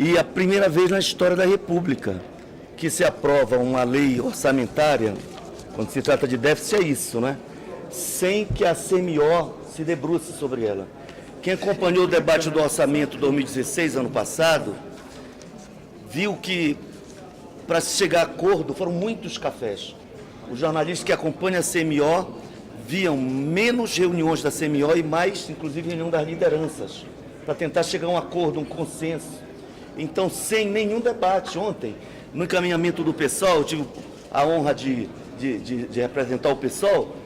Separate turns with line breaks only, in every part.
E a primeira vez na história da República que se aprova uma lei orçamentária, quando se trata de déficit, é isso, né? Sem que a CMO se debruce sobre ela. Quem acompanhou o debate do orçamento 2016, ano passado, viu que, para se chegar a acordo, foram muitos cafés. Os jornalistas que acompanham a CMO viam menos reuniões da CMO e mais, inclusive, reunião das lideranças, para tentar chegar a um acordo, um consenso. Então, sem nenhum debate. Ontem, no encaminhamento do PSOL, eu tive a honra de representar o PSOL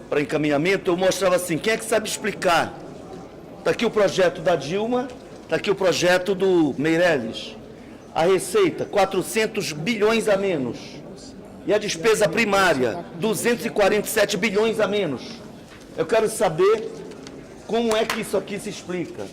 para encaminhamento, eu mostrava assim, quem é que sabe explicar? Está aqui o projeto da Dilma, está aqui o projeto do Meirelles. A receita, 400 bilhões a menos. E a despesa primária, 247 bilhões a menos. Eu quero saber como é que isso aqui se explica.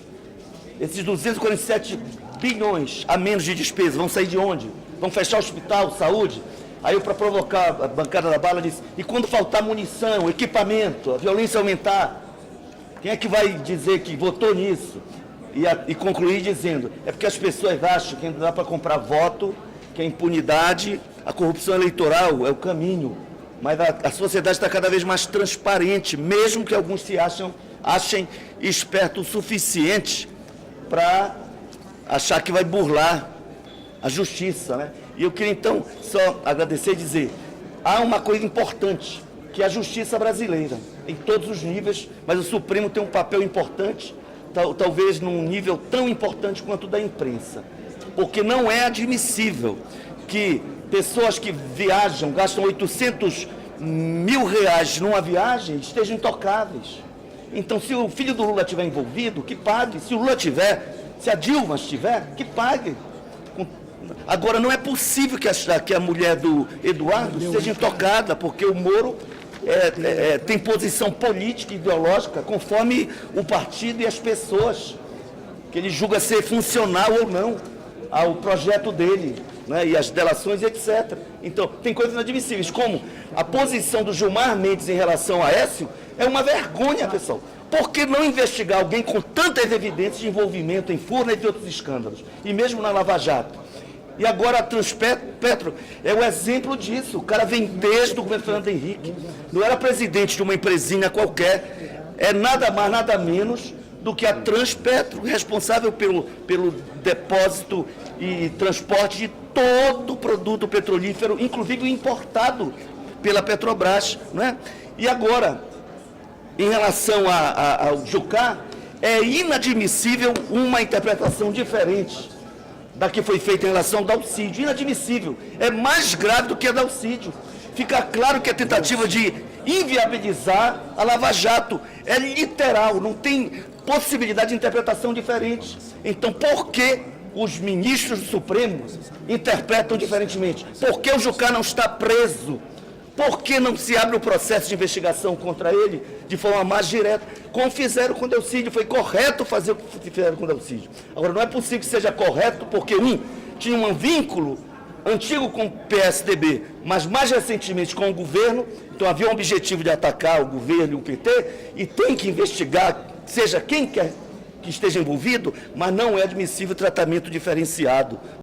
Esses 247 bilhões a menos de despesa vão sair de onde? Vão fechar o hospital, saúde? Aí eu, para provocar a bancada da bala, disse, e quando faltar munição, equipamento, a violência aumentar, quem é que vai dizer que votou nisso? E concluir dizendo, é porque as pessoas acham que dá para comprar voto, que a impunidade, a corrupção eleitoral é o caminho. Mas a sociedade está cada vez mais transparente, mesmo que alguns se achem espertos o suficiente para achar que vai burlar a justiça, né? E eu queria, então, só agradecer e dizer, há uma coisa importante, que é a justiça brasileira, em todos os níveis, mas o Supremo tem um papel importante, talvez num nível tão importante quanto o da imprensa, porque não é admissível que pessoas que viajam, gastam 800 mil reais numa viagem, estejam intocáveis. Então, se o filho do Lula estiver envolvido, que pague. Se o Lula tiver, se a Dilma estiver, que pague. Agora, não é possível que a mulher do Eduardo seja intocada, porque o Moro tem posição política e ideológica conforme o partido e as pessoas que ele julga ser funcional ou não ao projeto dele, né, e as delações, etc. Então, tem coisas inadmissíveis, como a posição do Gilmar Mendes em relação a Aécio é uma vergonha, pessoal. Por que não investigar alguém com tantas evidências de envolvimento em Furnas e outros escândalos, e mesmo na Lava Jato? E agora a Transpetro é o exemplo disso. O cara vem desde o governo Fernando Henrique. Não era presidente de uma empresinha qualquer. É nada mais, nada menos do que a Transpetro, responsável pelo depósito e transporte de todo o produto petrolífero, inclusive importado pela Petrobras, não é? E agora, em relação ao Jucá, é inadmissível uma interpretação diferente da que foi feita em relação ao Dalcídio. Inadmissível. É mais grave do que a Dalcídio. Fica claro que a tentativa de inviabilizar a Lava Jato é literal, não tem possibilidade de interpretação diferente. Então, por que os ministros do Supremo interpretam diferentemente? Por que o Jucá não está preso? Por que não se abre o processo de investigação contra ele de forma mais direta? Como fizeram com o Dalcídio, foi correto fazer o que fizeram com o Dalcídio. Agora, não é possível que seja correto, porque tinha um vínculo antigo com o PSDB, mas mais recentemente com o governo, então havia um objetivo de atacar o governo e o PT, e tem que investigar, seja quem quer que esteja envolvido, mas não é admissível tratamento diferenciado.